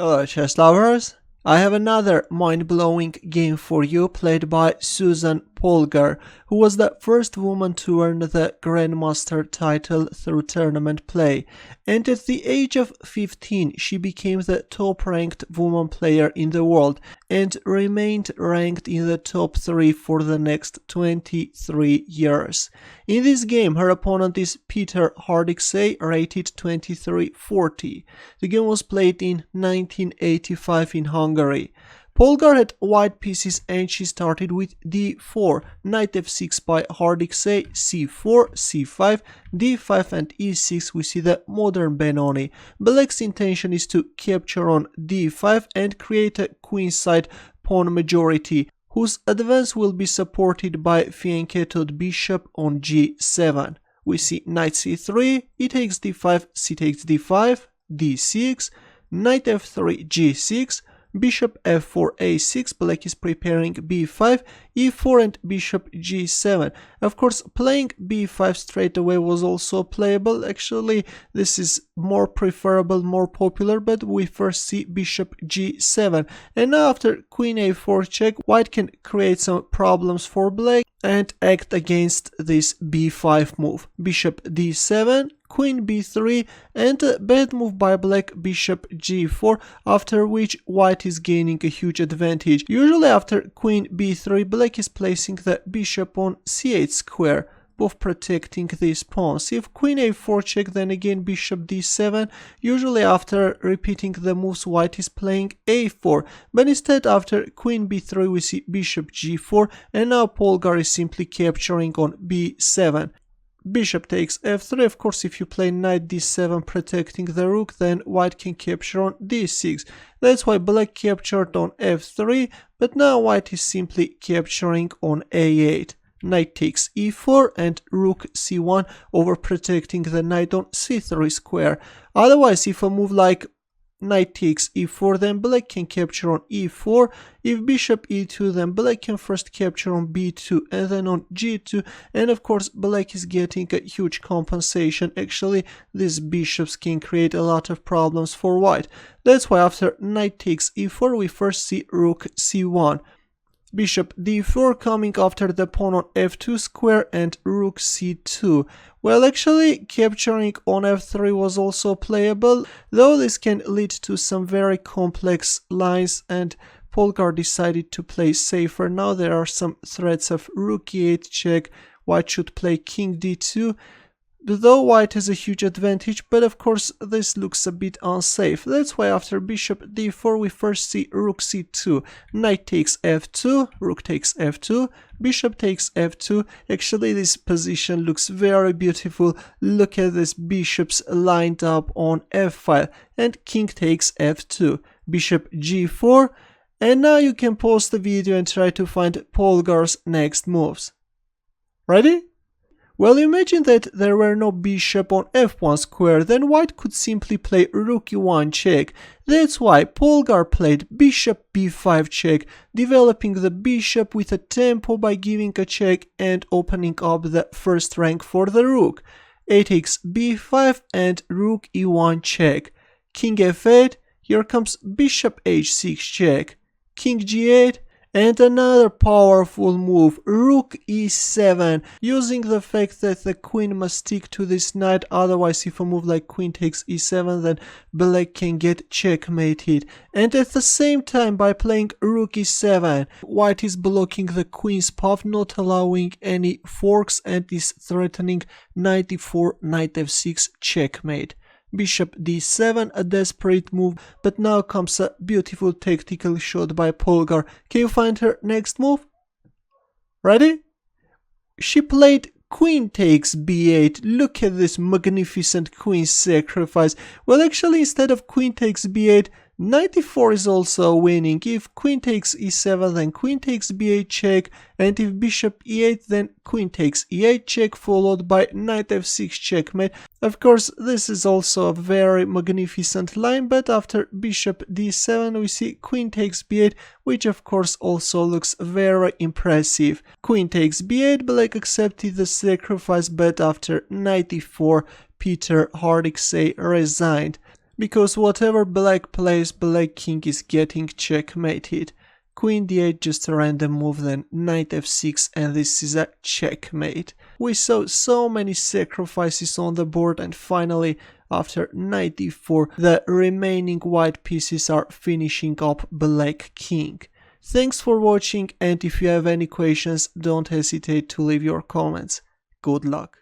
Hello chess lovers, I have another mind-blowing game for you played by Susan Polgar, who was the first woman to earn the Grandmaster title through tournament play, and at the age of 15 she became the top-ranked woman player in the world and remained ranked in the top 3 for the next 23 years. In this game her opponent is Peter Hardicsay, rated 2340. The game was played in 1985 in Hungary. Polgar had white pieces and she started with d4, knight f6 by Hardicsay, c4, c5, d5 and e6. We see the modern Benoni. Black's intention is to capture on d5 and create a queenside pawn majority, whose advance will be supported by fianchettoed bishop on g7. We see knight c3, e takes d5, c takes d5, d6, knight f3, g6, bishop f4, a6, black is preparing b5, e4 and bishop g7. Of course, playing b5 straight away was also playable. Actually, this is more preferable, more popular, but we first see bishop g7. And now after queen a4 check, white can create some problems for black and act against this b5 move. Bishop d7, queen b3, and a bad move by black, bishop g4, after which white is gaining a huge advantage. Usually after queen b3, black is placing the bishop on c8 square, both protecting these pawns. If queen a4 check, then again bishop d7. Usually after repeating the moves, white is playing a4, but instead after queen b3 we see bishop g4, and now Polgar is simply capturing on b7. Bishop takes f3. Of course, if you play knight d7 protecting the rook, then white can capture on d6. That's why black captured on f3, but now white is simply capturing on a8. Knight takes e4 and rook c1 over protecting the knight on c3 square. Otherwise, if a move like knight takes e4, then black can capture on e4. If bishop e2, then black can first capture on b2 and then on g2, and of course black is getting a huge compensation. Actually, these bishops can create a lot of problems for white. That's why after knight takes e4 we first see rook c1. Bishop d4 coming after the pawn on f2 square and rook c2. Well, actually capturing on f3 was also playable, though this can lead to some very complex lines, and Polgar decided to play safer. Now there are some threats of rook e8 check, white should play king d2, though white has a huge advantage, but of course this looks a bit unsafe. That's why after bishop d4 we first see rook c2, knight takes f2, rook takes f2, bishop takes f2. Actually this position looks very beautiful. Look at these bishops lined up on f-file, and king takes f2, bishop g4, and now you can pause the video and try to find Polgar's next moves. Ready? Well, imagine that there were no bishop on f1 square, then white could simply play rook e1 check. That's why Polgar played bishop b5 check, developing the bishop with a tempo by giving a check and opening up the first rank for the rook. A takes b5 and rook e1 check. King f8, here comes bishop h6 check. King g8, and another powerful move, rook e7, using the fact that the queen must stick to this knight, otherwise if a move like queen takes e7, then black can get checkmated. And at the same time, by playing rook e7, white is blocking the queen's path, not allowing any forks, and is threatening knight e4, knight f6 checkmate. Bishop d7, a desperate move, but now comes a beautiful tactical shot by Polgar. Can you find her next move? Ready? She played queen takes b8. Look at this magnificent queen sacrifice. Well, actually, instead of queen takes b8, knight e4 is also winning. If queen takes e7, then queen takes b8 check, and if bishop e8, then queen takes e8 check, followed by knight f6 checkmate. Of course, this is also a very magnificent line, but after bishop d7 we see queen takes b8, which of course also looks very impressive. Queen takes b8, black accepted the sacrifice, but after knight e4, Peter Hardicsay resigned. because whatever black plays, black king is getting checkmated. Queen d8 just a random move, then knight f6, and this is a checkmate. We saw so many sacrifices on the board, and finally, after knight d4, the remaining white pieces are finishing up black king. Thanks for watching, and if you have any questions, don't hesitate to leave your comments. Good luck.